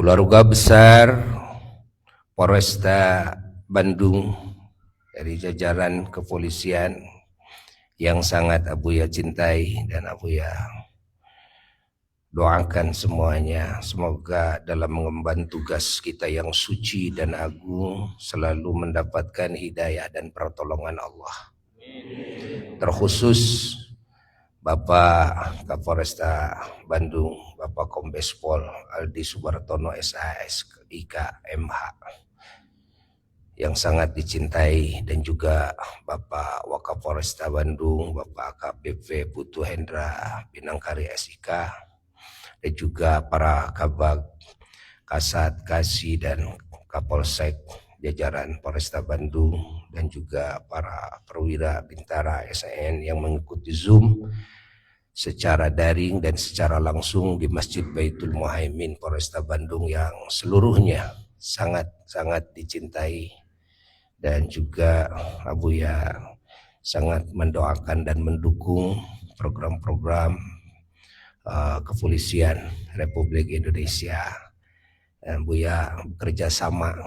Keluarga besar Polresta Bandung dari jajaran kepolisian yang sangat Abuya cintai dan Abuya doakan semuanya, semoga dalam mengemban tugas kita yang suci dan agung selalu mendapatkan hidayah dan pertolongan Allah. Terkhusus Bapak Kapolresta Bandung, Bapak Kombes Pol Aldi Subartono SAS IK MH yang sangat dicintai, dan juga Bapak Wakapolresta Bandung, Bapak AKBP Putu Hendra Pinangkari SIK, dan juga para Kabag, Kasat, Kasih, dan Kapolsek jajaran Polresta Bandung, dan juga para perwira Bintara SN yang mengikuti Zoom secara daring dan secara langsung di Masjid Baitul Muhaimin Polresta Bandung yang seluruhnya sangat dicintai, dan juga Abuya sangat mendoakan dan mendukung program-program kepolisian Republik Indonesia. Dan Buya bekerja sama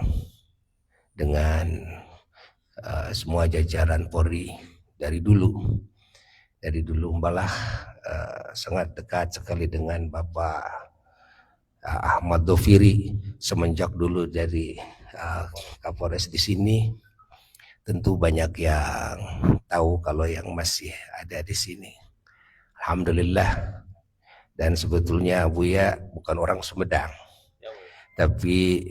dengan semua jajaran Polri dari dulu malah sangat dekat sekali dengan Bapak Ahmad Doviri semenjak dulu dari Kapolres di sini. Tentu banyak yang tahu kalau yang masih ada di sini. Alhamdulillah. Dan sebetulnya Buya bukan orang Sumedang, tapi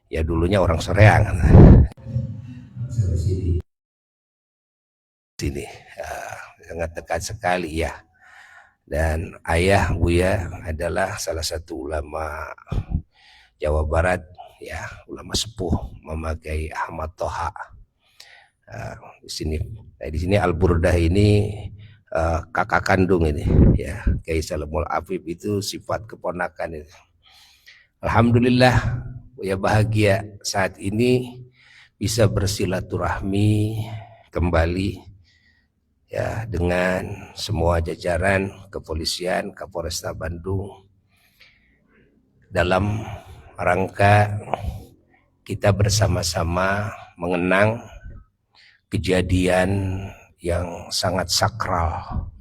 ya dulunya orang Soreang. Sini sangat dekat sekali ya. Dan ayah Buya adalah salah satu ulama Jawa Barat ya, ulama sepuh memakai Ahmad Toha. Di sini Al-Burdah ini kakak kandung ini ya, Kiai Salamul Afif itu sifat keponakan itu. Alhamdulillah Buya bahagia saat ini bisa bersilaturahmi kembali ya dengan semua jajaran kepolisian Kapolresta Bandung dalam rangka kita bersama-sama mengenang kejadian yang sangat sakral,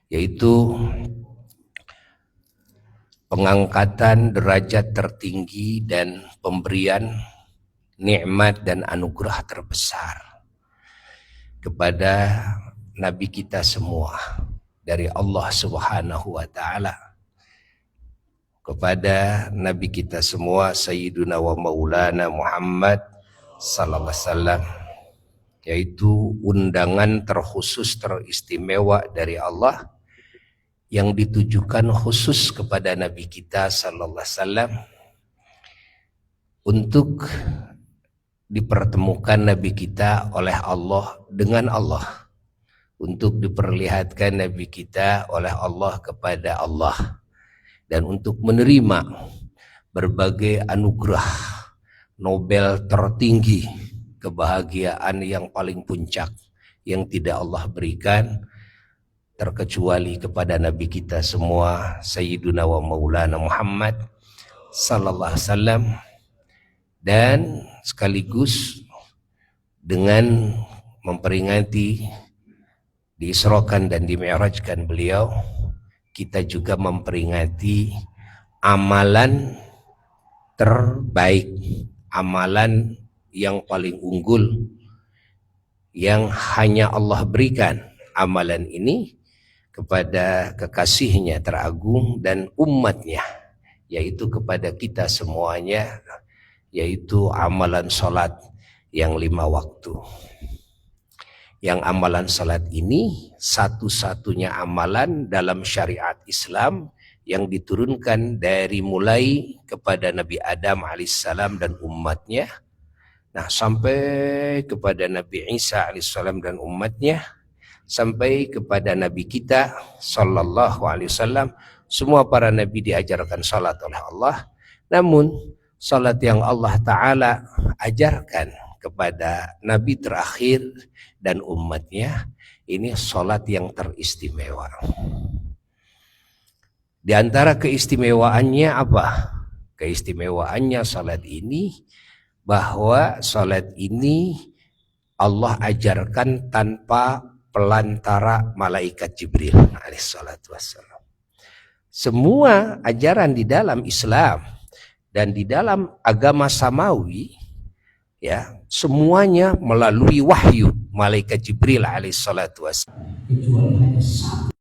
yaitu pengangkatan derajat tertinggi dan pemberian nikmat dan anugerah terbesar kepada Nabi kita semua dari Allah Subhanahu wa Ta'ala, kepada Nabi kita semua Sayyiduna wa Maulana Muhammad sallallahu alaihi wasallam, yaitu undangan terkhusus teristimewa dari Allah yang ditujukan khusus kepada Nabi kita sallallahu alaihi wasallam untuk dipertemukan Nabi kita oleh Allah dengan Allah, untuk diperlihatkan Nabi kita oleh Allah kepada Allah, dan untuk menerima berbagai anugerah Nobel tertinggi, kebahagiaan yang paling puncak yang tidak Allah berikan terkecuali kepada Nabi kita semua Sayyiduna wa Maulana Muhammad sallallahu alaihi wasallam. Dan sekaligus dengan memperingati diisrokan dan dimi'rajkan beliau, kita juga memperingati amalan terbaik, amalan yang paling unggul yang hanya Allah berikan amalan ini kepada kekasihnya teragung dan umatnya, yaitu kepada kita semuanya, yaitu amalan sholat yang 5 waktu. Yang amalan sholat ini satu-satunya amalan dalam syariat Islam yang diturunkan dari mulai kepada Nabi Adam alaihissalam dan umatnya, nah sampai kepada Nabi Isa alaihissalam dan umatnya, sampai kepada Nabi kita sallallahu alaihi wasallam. Semua para Nabi diajarkan salat oleh Allah, namun salat yang Allah Ta'ala ajarkan kepada Nabi terakhir dan umatnya ini salat yang teristimewa. Di antara keistimewaannya apa? Keistimewaannya salat ini bahwa salat ini Allah ajarkan tanpa pelantara malaikat Jibril alaihissalatu wassalam. Semua ajaran di dalam Islam dan di dalam agama samawi, ya, semuanya melalui wahyu malaikat Jibril alaihissalatu wassalam. Kecuali hanya satu.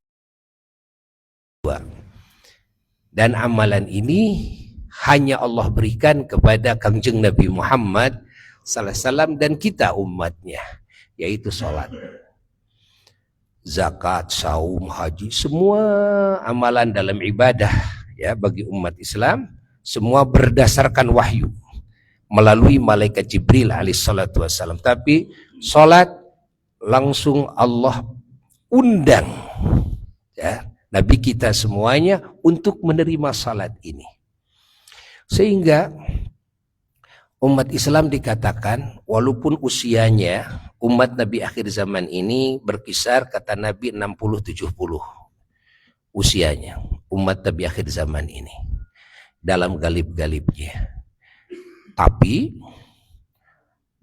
Dan amalan ini hanya Allah berikan kepada Kangjeng Nabi Muhammad sallallahu alaihi wasallam dan kita umatnya, yaitu salat. Zakat, saum, haji, semua amalan dalam ibadah, ya, bagi umat Islam semua berdasarkan wahyu melalui malaikat Jibril alaihissalatu wassalam. Tapi salat langsung Allah undang, ya, Nabi kita semuanya untuk menerima salat ini. Sehingga umat Islam dikatakan walaupun usianya umat Nabi akhir zaman ini berkisar, kata Nabi, 60-70 usianya umat Nabi akhir zaman ini dalam galib-galibnya. Tapi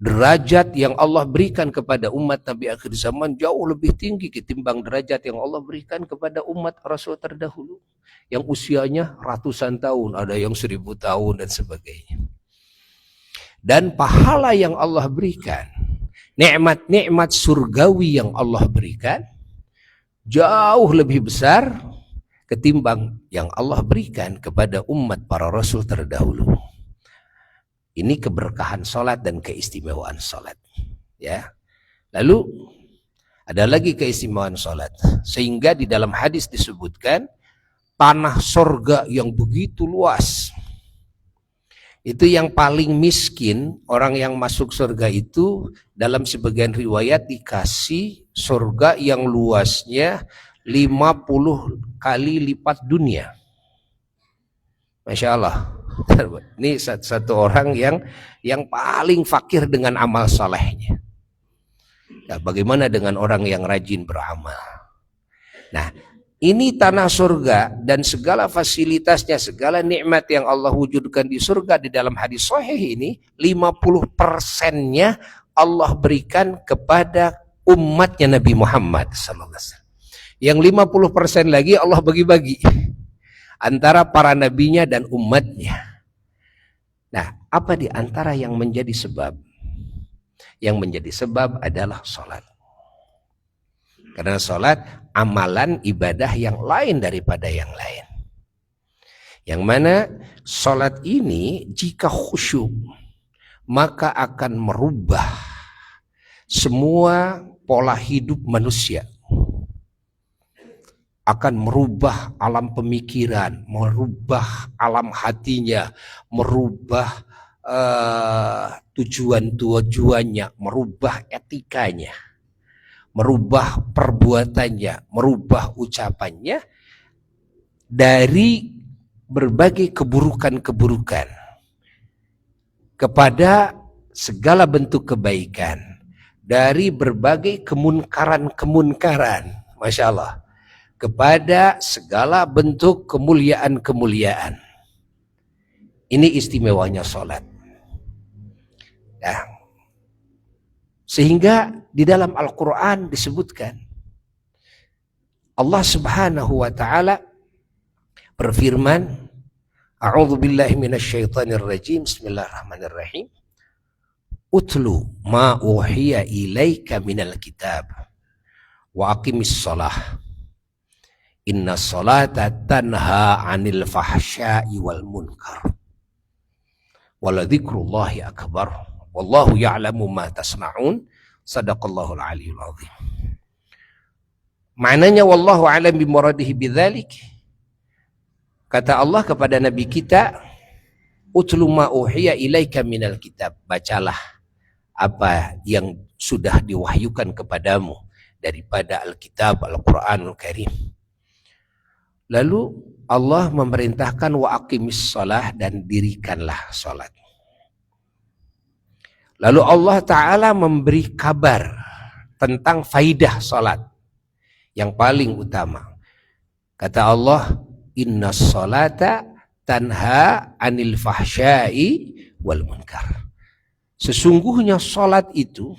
derajat yang Allah berikan kepada umat Nabi akhir zaman jauh lebih tinggi ketimbang derajat yang Allah berikan kepada umat Rasul terdahulu yang usianya ratusan tahun, ada yang 1000 tahun dan sebagainya. Dan pahala yang Allah berikan, nikmat-nikmat surgawi yang Allah berikan jauh lebih besar ketimbang yang Allah berikan kepada umat para Rasul terdahulu. Ini keberkahan salat dan keistimewaan salat, ya. Lalu ada lagi keistimewaan salat, sehingga di dalam hadis disebutkan tanah surga yang begitu luas. Itu yang paling miskin, orang yang masuk surga itu dalam sebagian riwayat dikasih surga yang luasnya 50 kali lipat dunia. Masya Allah. Ini satu orang yang paling fakir dengan amal salehnya. Nah, bagaimana dengan orang yang rajin beramal? Nah, ini tanah surga dan segala fasilitasnya, segala nikmat yang Allah wujudkan di surga di dalam hadis sahih ini, 50%-nya Allah berikan kepada umatnya Nabi Muhammad sallallahu alaihi wasallam. Yang 50% lagi Allah bagi-bagi antara para nabinya dan umatnya. Nah, apa di antara yang menjadi sebab? Yang menjadi sebab adalah salat. Karena salat amalan ibadah yang lain daripada yang lain. Yang mana salat ini jika khusyuk maka akan merubah semua pola hidup manusia. Akan merubah alam pemikiran, merubah alam hatinya, merubah tujuan-tujuannya, merubah etikanya, merubah perbuatannya, merubah ucapannya dari berbagai keburukan-keburukan kepada segala bentuk kebaikan, dari berbagai kemunkaran-kemunkaran, Masya Allah, kepada segala bentuk kemuliaan-kemuliaan. Ini istimewanya salat. Nah, sehingga di dalam Al-Quran disebutkan Allah Subhanahu wa ta'ala berfirman, A'udzu billahi minasyaitonir rajim, bismillahirrahmanirrahim. Utlu ma uhiya ilaika minal kitab wa aqimis shalah. Inna salata tanha 'anil fahsya'i wal munkar. Wala dzikrullahi akbar. Wallahu ya'lamu ma tasna'un. Shadaqallahul aliyyul azim. Maknanya wallahu a'lam bimuradihi bidzalik. Kata Allah kepada Nabi kita, utlu ma uhiya ilaika minal kitab. Bacalah apa yang sudah diwahyukan kepadamu daripada Alkitab, Al-Quranul Karim. Lalu Allah memerintahkan wa aqimis shalah, dan dirikanlah salat. Lalu Allah Ta'ala memberi kabar tentang faidah salat yang paling utama. Kata Allah, inna sholata tanha anil fahsyai wal munkar. Sesungguhnya sholat itu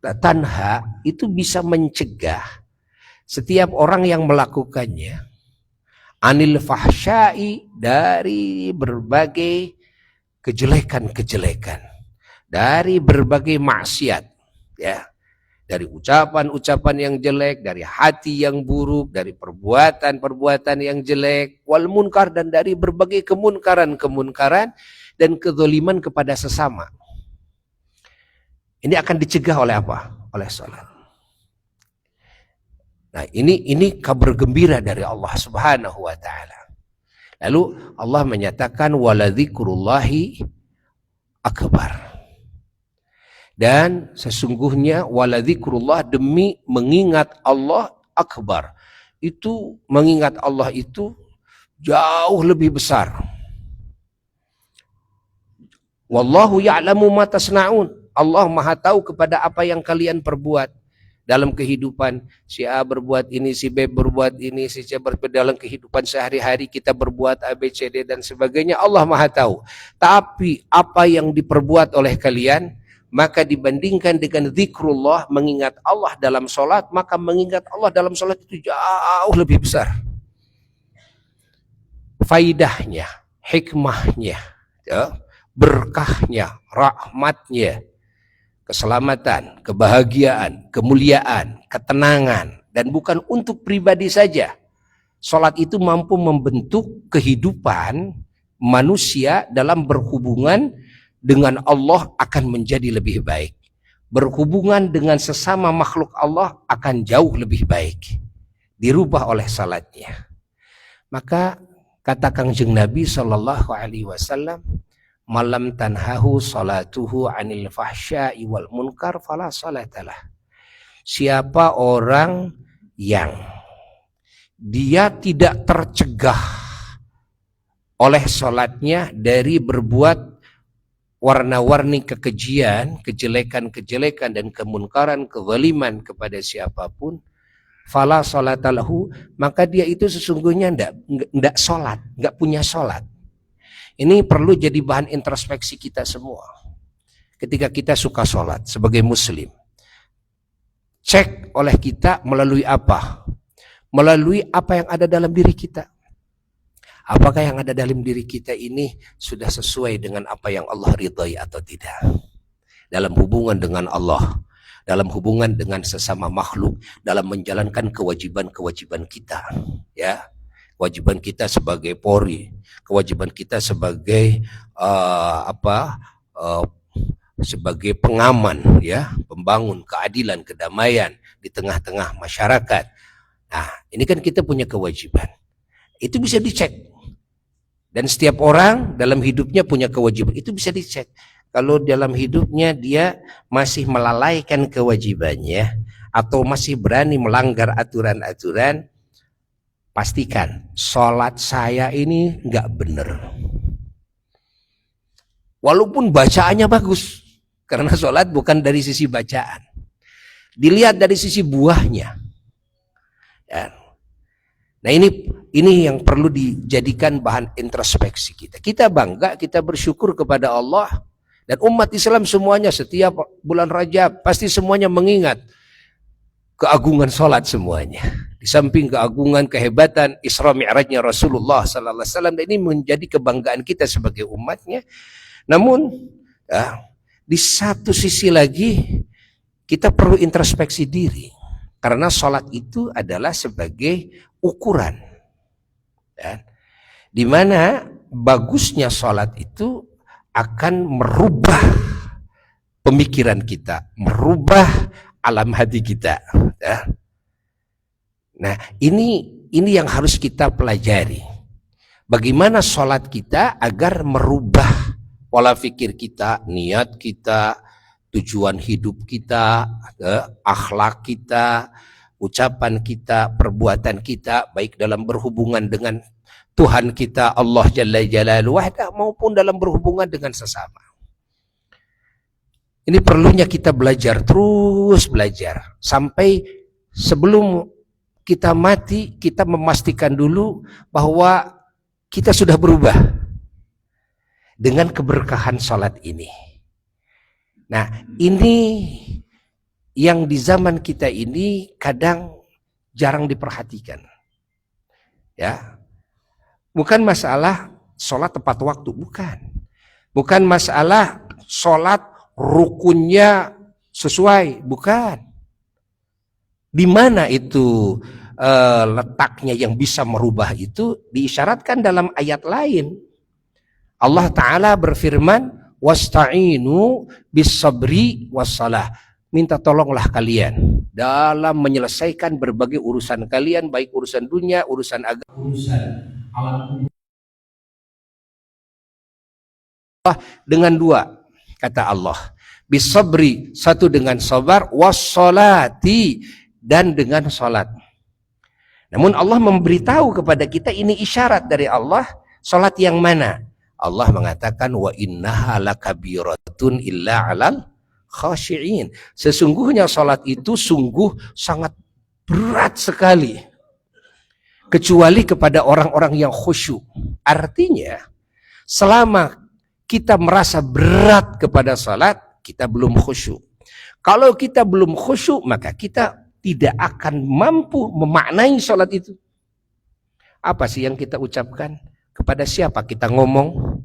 tanha itu bisa mencegah setiap orang yang melakukannya anil fahsyai, dari berbagai kejelekan-kejelekan, dari berbagai maksiat, ya, dari ucapan-ucapan yang jelek, dari hati yang buruk, dari perbuatan-perbuatan yang jelek, wal munkar, dan dari berbagai kemunkaran-kemunkaran dan kezaliman kepada sesama. Ini akan dicegah oleh apa? Oleh salat. Nah, ini kabar gembira dari Allah Subhanahu wa taala. Lalu Allah menyatakan waladzikrullahi akbar. Dan sesungguhnya waladzikrullah, demi mengingat Allah, akbar. Itu mengingat Allah itu jauh lebih besar. Wallahu ya'lamu ma tasna'un. Allah Maha tahu kepada apa yang kalian perbuat dalam kehidupan. Si A berbuat ini, si B berbuat ini, si C berbuat dalam kehidupan sehari-hari kita berbuat A, B, C, D dan sebagainya. Allah Maha tahu. Tapi apa yang diperbuat oleh kalian, maka dibandingkan dengan zikrullah, mengingat Allah dalam sholat, maka mengingat Allah dalam sholat itu jauh lebih besar faidahnya, hikmahnya, ya, berkahnya, rahmatnya, keselamatan, kebahagiaan, kemuliaan, ketenangan. Dan bukan untuk pribadi saja. Sholat itu mampu membentuk kehidupan manusia dalam berhubungan dengan Allah akan menjadi lebih baik. Berhubungan dengan sesama makhluk Allah akan jauh lebih baik. Dirubah oleh salatnya. Maka kata Kangjeng Nabi SAW, malam tanhahu salatuhu anil fahsya'i wal munkar fala salatalah. Siapa orang yang dia tidak tercegah oleh salatnya dari berbuat warna-warni kekejian, kejelekan-kejelekan dan kemunkaran, kezaliman kepada siapapun, fala salatalahu, maka dia itu sesungguhnya enggak salat, enggak punya salat. Ini perlu jadi bahan introspeksi kita semua. Ketika kita suka sholat sebagai muslim, cek oleh kita melalui apa? Melalui apa yang ada dalam diri kita. Apakah yang ada dalam diri kita ini sudah sesuai dengan apa yang Allah ridhai atau tidak? Dalam hubungan dengan Allah, dalam hubungan dengan sesama makhluk, dalam menjalankan kewajiban-kewajiban kita, ya. Kewajiban kita sebagai Polri, kewajiban kita sebagai sebagai pengaman, ya, pembangun keadilan, kedamaian di tengah-tengah masyarakat. Nah, ini kan kita punya kewajiban. Itu bisa dicek. Dan setiap orang dalam hidupnya punya kewajiban. Itu bisa dicek. Kalau dalam hidupnya dia masih melalaikan kewajibannya atau masih berani melanggar aturan-aturan, pastikan sholat saya ini nggak benar. Walaupun bacaannya bagus, karena sholat bukan dari sisi bacaan, dilihat dari sisi buahnya. Ya. Nah ini yang perlu dijadikan bahan introspeksi kita. Kita bangga, kita bersyukur kepada Allah dan umat Islam semuanya setiap bulan Rajab pasti semuanya mengingat keagungan sholat semuanya. Di samping keagungan, kehebatan Isra Mi'rajnya Rasulullah sallallahu alaihi wasallam, ini menjadi kebanggaan kita sebagai umatnya. Namun ya, di satu sisi lagi kita perlu introspeksi diri, karena sholat itu adalah sebagai ukuran, ya, di mana bagusnya sholat itu akan merubah pemikiran kita, merubah alam hati kita, ya. Nah, ini yang harus kita pelajari. Bagaimana sholat kita agar merubah pola pikir kita, niat kita, tujuan hidup kita, akhlak kita, ucapan kita, perbuatan kita, baik dalam berhubungan dengan Tuhan kita Allah Jalla Jalaluhu wahda maupun dalam berhubungan dengan sesama. Ini perlunya kita belajar, terus belajar sampai sebelum kita mati, kita memastikan dulu bahwa kita sudah berubah dengan keberkahan sholat ini. Nah, ini yang di zaman kita ini kadang jarang diperhatikan. Ya, bukan masalah sholat tepat waktu, bukan. Bukan masalah sholat rukunnya sesuai, bukan. Di mana itu letaknya yang bisa merubah itu diisyaratkan dalam ayat lain. Allah Ta'ala berfirman, wasta'inu bis-sabri was-salah. Minta tolonglah kalian dalam menyelesaikan berbagai urusan kalian, baik urusan dunia, urusan agama, urusan alam, dengan dua, kata Allah. Bis-sabri, satu dengan sabar, was-salati, dan dengan salat. Namun Allah memberitahu kepada kita ini isyarat dari Allah, salat yang mana? Allah mengatakan wa innaha lakabiratun illa 'alal khashi'in. Sesungguhnya salat itu sungguh sangat berat sekali kecuali kepada orang-orang yang khusyuk. Artinya selama kita merasa berat kepada salat, kita belum khusyuk. Kalau kita belum khusyuk, maka kita tidak akan mampu memaknai sholat itu. Apa sih yang kita ucapkan? Kepada siapa kita ngomong?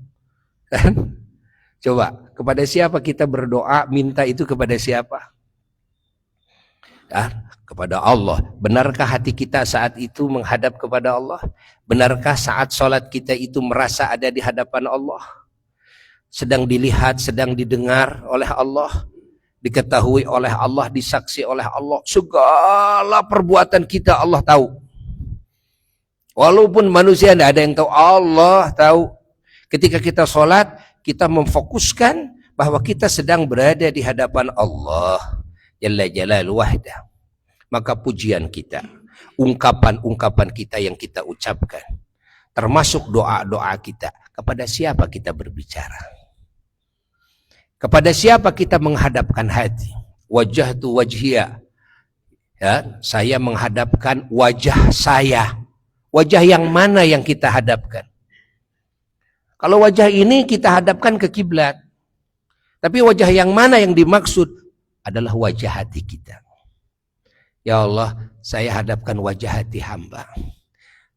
Coba, kepada siapa kita berdoa, minta itu kepada siapa? Kepada Allah. Benarkah hati kita saat itu menghadap kepada Allah? Benarkah saat sholat kita itu merasa ada di hadapan Allah? Sedang dilihat, sedang didengar oleh Allah, diketahui oleh Allah, disaksi oleh Allah. Segala perbuatan kita Allah tahu. Walaupun manusia tidak ada yang tahu, Allah tahu. Ketika kita sholat, kita memfokuskan bahwa kita sedang berada di hadapan Allah Jalla Jalaluhu wahdah. Maka pujian kita, ungkapan-ungkapan kita yang kita ucapkan, termasuk doa-doa kita, kepada siapa kita berbicara? Kepada siapa kita menghadapkan hati? Wajhatu wajhiya. Ya, saya menghadapkan wajah saya. Wajah yang mana yang kita hadapkan? Kalau wajah ini kita hadapkan ke kiblat. Tapi wajah yang mana yang dimaksud adalah wajah hati kita. Ya Allah, saya hadapkan wajah hati hamba.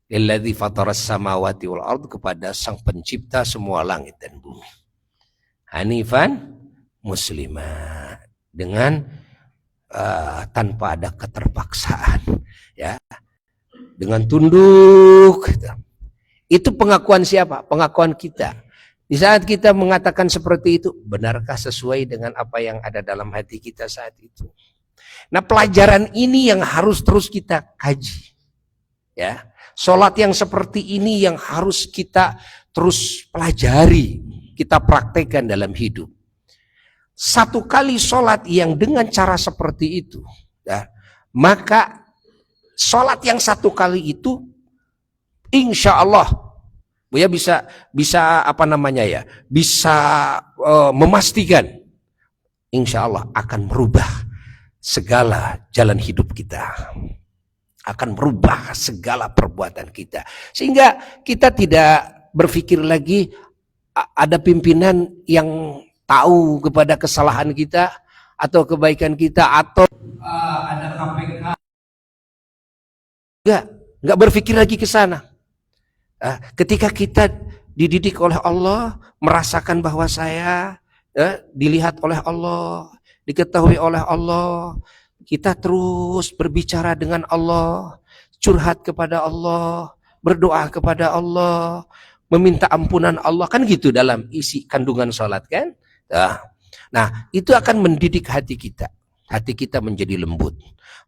Lilladzi fataras samawati wal ardh, kepada Sang Pencipta semua langit dan bumi. Hanifan muslimah, dengan tanpa ada keterpaksaan, ya, dengan tunduk. Itu pengakuan siapa? Pengakuan kita. Di saat kita mengatakan seperti itu, benarkah sesuai dengan apa yang ada dalam hati kita saat itu? Nah, pelajaran ini yang harus terus kita kaji, ya. Sholat yang seperti ini yang harus kita terus pelajari, kita praktekkan dalam hidup. Satu kali sholat yang dengan cara seperti itu, ya, maka sholat yang satu kali itu, insya Allah, ya bisa apa namanya ya, bisa memastikan, insya Allah akan merubah segala jalan hidup kita, akan merubah segala perbuatan kita, sehingga kita tidak berpikir lagi ada pimpinan yang tahu kepada kesalahan kita atau kebaikan kita, atau ada KPK. Enggak berpikir lagi ke sana. Ketika kita dididik oleh Allah, merasakan bahwa saya dilihat oleh Allah, diketahui oleh Allah, kita terus berbicara dengan Allah, curhat kepada Allah, berdoa kepada Allah, meminta ampunan Allah, kan gitu dalam isi kandungan sholat, kan? Nah, itu akan mendidik hati kita. Hati kita menjadi lembut,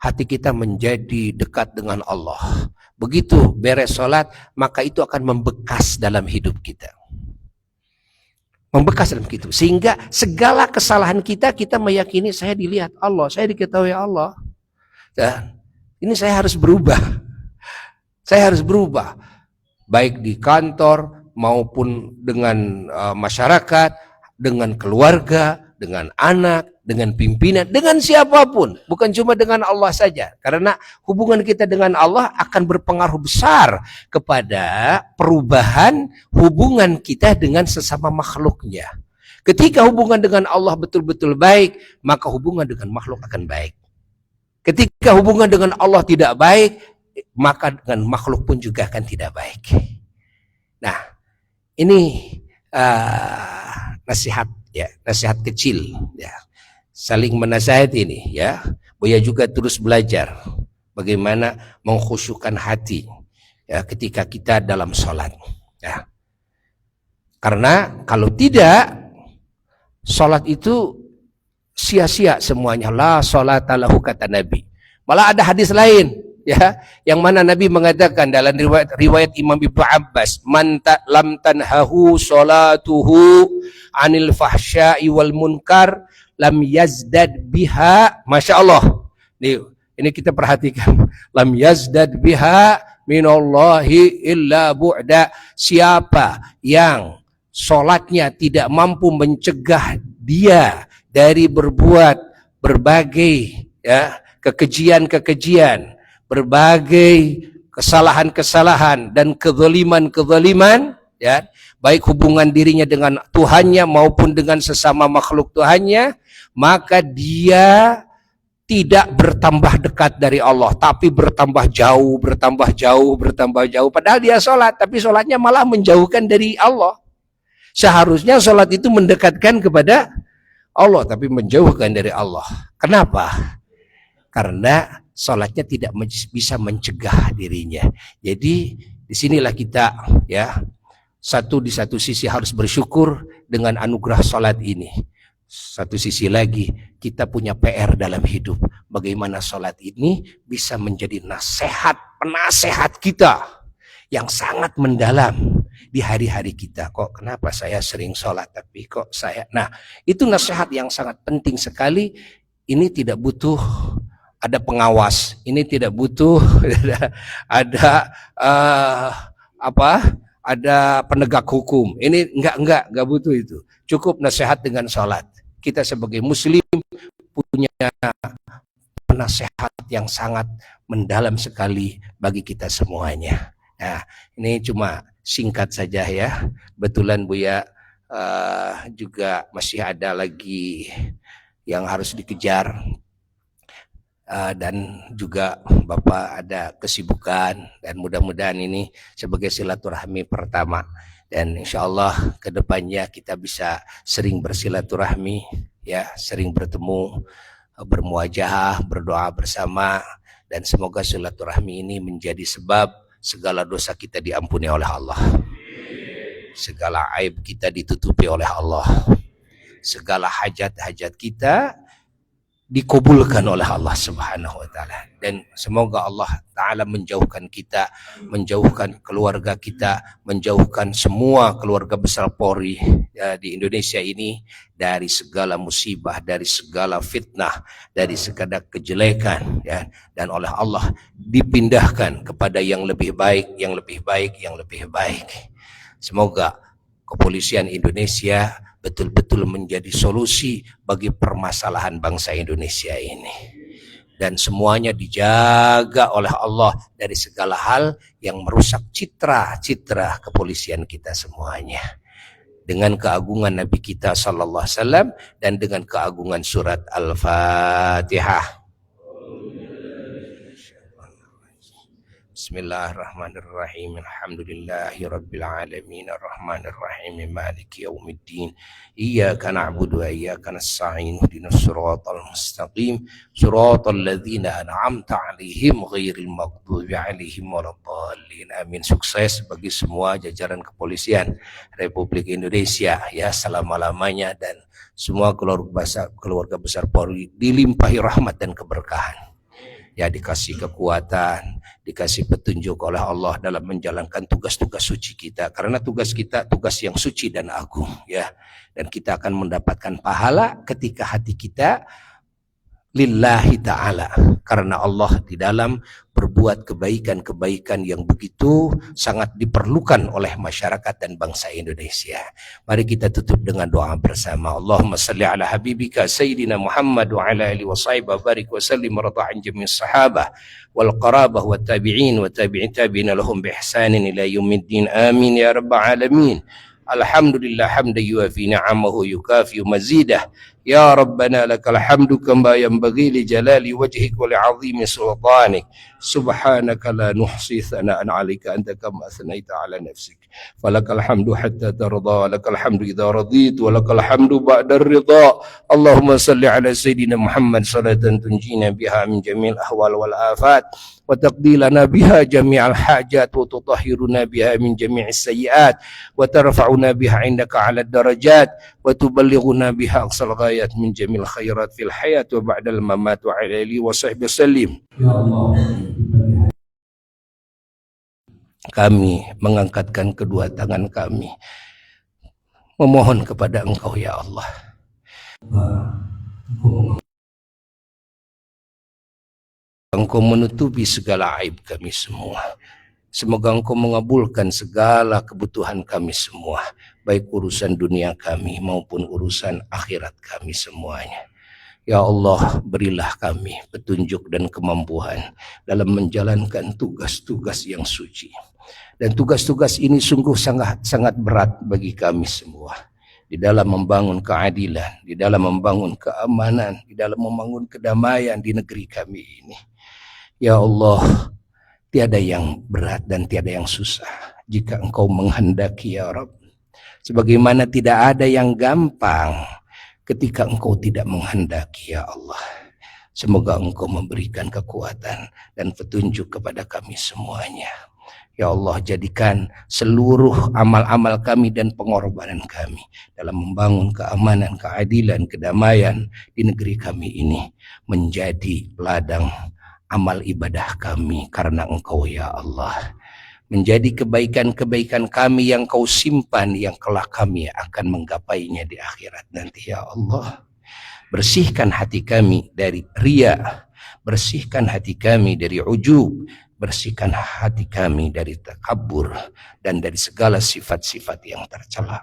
hati kita menjadi dekat dengan Allah. Begitu beres sholat, maka itu akan membekas dalam hidup kita. Membekas dalam hidup, sehingga segala kesalahan kita, kita meyakini saya dilihat Allah, saya diketahui Allah. Dan ini saya harus berubah. Saya harus berubah, baik di kantor maupun dengan masyarakat, dengan keluarga, dengan anak, dengan pimpinan, dengan siapapun, bukan cuma dengan Allah saja. Karena hubungan kita dengan Allah akan berpengaruh besar kepada perubahan hubungan kita dengan sesama makhluknya. Ketika hubungan dengan Allah betul-betul baik, maka hubungan dengan makhluk akan baik. Ketika hubungan dengan Allah tidak baik, maka dengan makhluk pun juga akan tidak baik. Nah, ini nasihat ya, nasihat kecil ya. Saling menasihati ini ya. Buya juga terus belajar bagaimana mengkhusyukkan hati ya ketika kita dalam sholat ya. Karena kalau tidak, sholat itu sia-sia semuanya. La sholata lahu kata Nabi. Malah ada hadis lain ya, yang mana Nabi mengatakan dalam riwayat Imam Ibnu Abbas, man lam tanhahu sholatuhu anil fahsya'i wal munkar lam yazdad biha, masya Allah. Ini kita perhatikan, lam yazdad biha minallahi illa bu'da. Siapa yang sholatnya tidak mampu mencegah dia dari berbuat berbagai ya kekejian-kekejian, berbagai kesalahan-kesalahan dan kezaliman-kezaliman ya, baik hubungan dirinya dengan Tuhannya maupun dengan sesama makhluk Tuhannya, maka dia tidak bertambah dekat dari Allah, tapi bertambah jauh, bertambah jauh, bertambah jauh. Padahal dia sholat, tapi sholatnya malah menjauhkan dari Allah. Seharusnya sholat itu mendekatkan kepada Allah, tapi menjauhkan dari Allah. Kenapa? Karena sholatnya tidak bisa mencegah dirinya. Jadi disinilah kita ya, di satu sisi harus bersyukur dengan anugerah sholat ini. Satu sisi lagi kita punya PR dalam hidup. Bagaimana sholat ini bisa menjadi nasihat, penasehat kita yang sangat mendalam di hari-hari kita. Kok kenapa saya sering sholat tapi kok saya... Nah, itu nasihat yang sangat penting sekali. Ini tidak butuh ada pengawas. Ini tidak butuh ada ada penegak hukum. Ini enggak butuh itu. Cukup nasihat dengan sholat. Kita sebagai muslim punya penasehat yang sangat mendalam sekali bagi kita semuanya. Nah, ini cuma singkat saja ya. Betulan Buya juga masih ada lagi yang harus dikejar. Dan juga Bapak ada kesibukan, dan mudah-mudahan ini sebagai silaturahmi pertama, dan insya Allah kedepannya kita bisa sering bersilaturahmi ya, sering bertemu, bermuajahah, berdoa bersama, dan semoga silaturahmi ini menjadi sebab segala dosa kita diampuni oleh Allah, segala aib kita ditutupi oleh Allah, segala hajat-hajat kita dikabulkan oleh Allah Subhanahu wa taala, dan semoga Allah taala menjauhkan kita, menjauhkan keluarga kita, menjauhkan semua keluarga besar Polri ya, di Indonesia ini dari segala musibah, dari segala fitnah, dari segala kejelekan ya, dan oleh Allah dipindahkan kepada yang lebih baik, yang lebih baik, yang lebih baik. Semoga kepolisian Indonesia betul-betul menjadi solusi bagi permasalahan bangsa Indonesia ini, dan semuanya dijaga oleh Allah dari segala hal yang merusak citra kepolisian kita semuanya, dengan keagungan Nabi kita sallallahu alaihi wasallam dan dengan keagungan surat Al-Fatihah. Bismillahirrahmanirrahim. Alhamdulillahi rabbil alamin arrahmanir rahim maliki yaumiddin. Iyyaka na'budu wa iyyaka nasta'in. Ihdinas siratal mustaqim. Siratal ladzina an'amta 'alaihim ghairil maghdubi 'alaihim waladdallin. Amin. Sukses bagi semua jajaran kepolisian Republik Indonesia ya selama-lamanya, dan semua keluarga besar Polri dilimpahi rahmat dan keberkahan. Ya, dikasih kekuatan, dikasih petunjuk oleh Allah dalam menjalankan tugas-tugas suci kita, karena tugas kita tugas yang suci dan agung ya, dan kita akan mendapatkan pahala ketika hati kita lillahi ta'ala, karena Allah di dalam berbuat kebaikan-kebaikan yang begitu sangat diperlukan oleh masyarakat dan bangsa Indonesia. Mari kita tutup dengan doa bersama. Allahumma salli ala habibika Sayyidina Muhammad wa ala alihi wa sahbihi wa barik wa sallim radha'an jami'is sahabah wal qarabah wa tabi'in wa tabi'in tabi'ina lahum bi ihsanin ila yaumiddin. Amin ya rabbal alamin. Alhamdulillah hamdan yuafi ni'amahu yukafi mazidah. Ya Rabbana lakal hamdu kama yanbaghi li jalali wajhik wa li 'azimi sultanik. Subhanaka la nuhsi thana'an 'alaika anta kama athnaita 'ala nafsik. Falakal hamdu hatta tarda, lakal hamdu idza radit wa lakal hamdu ba'da ridha. Allahumma salli ala sayyidina Muhammad salatan tunjina biha min jamil ahwal wal afat wa taqdi lana biha jami'al hajat wa tutahhiruna biha min jami'is sayyi'at wa tarfa'una biha 'indaka 'ala darajat wa tuballighuna biha aqsal ghayat min jamil khairat fil hayat wa ba'dal mamat wa 'ala alihi wa sahbihi sallim. Ya Allah, kami mengangkatkan kedua tangan kami memohon kepada Engkau ya Allah. Engkau menutupi segala aib kami semua. Semoga Engkau mengabulkan segala kebutuhan kami semua, baik urusan dunia kami maupun urusan akhirat kami semuanya. Ya Allah, berilah kami petunjuk dan kemampuan dalam menjalankan tugas-tugas yang suci. Dan tugas-tugas ini sungguh sangat berat bagi kami semua. Di dalam membangun keadilan, di dalam membangun keamanan, di dalam membangun kedamaian di negeri kami ini. Ya Allah, tiada yang berat dan tiada yang susah jika Engkau menghendaki ya Rabb. Sebagaimana tidak ada yang gampang ketika Engkau tidak menghendaki ya Allah. Semoga Engkau memberikan kekuatan dan petunjuk kepada kami semuanya. Ya Allah, jadikan seluruh amal-amal kami dan pengorbanan kami dalam membangun keamanan, keadilan, kedamaian di negeri kami ini menjadi ladang amal ibadah kami karena Engkau ya Allah. Menjadi kebaikan-kebaikan kami yang Kau simpan, yang kelak kami akan menggapainya di akhirat nanti ya Allah. Bersihkan hati kami dari riya, bersihkan hati kami dari ujub, bersihkan hati kami dari takabur dan dari segala sifat-sifat yang tercela.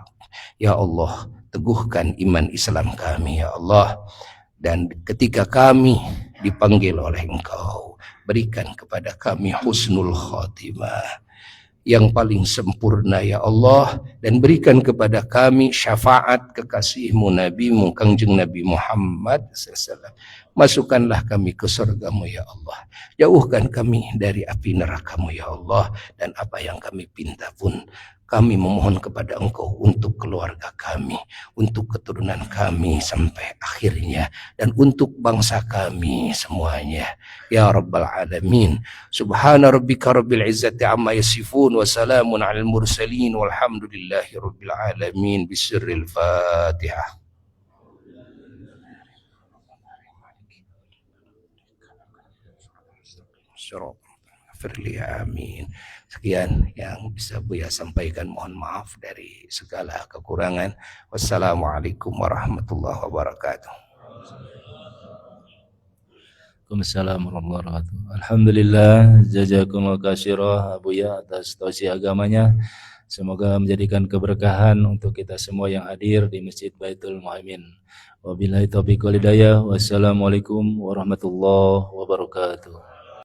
Ya Allah, teguhkan iman Islam kami ya Allah. Dan ketika kami dipanggil oleh Engkau, berikan kepada kami husnul khotimah yang paling sempurna ya Allah, dan berikan kepada kami syafaat kekasihmu Nabimu Kangjeng Nabi Muhammad SAW. Masukkanlah kami ke surgamu ya Allah, jauhkan kami dari api nerakamu ya Allah, dan apa yang kami pinta pun kami memohon kepada Engkau untuk keluarga kami, untuk keturunan kami sampai akhirnya, dan untuk bangsa kami semuanya. Ya Rabbal Alamin. Subhana rabbika rabbil izzati amma yasifun wa salamun alal mursalin walhamdulillahi rabbil alamin. Bisirril Fatihah. Amin. Sekian yang bisa Buya sampaikan, mohon maaf dari segala kekurangan. Wassalamualaikum warahmatullahi wabarakatuh. Waalaikumsalam warahmatullahi wabarakatuh. Alhamdulillah, jazakumullah katsira Buya atas tausiah agamanya. Semoga menjadikan keberkahan untuk kita semua yang hadir di Masjid Baitul Mu'min. Wabillahi taufiq wal hidayah. Wassalamualaikum warahmatullahi wabarakatuh.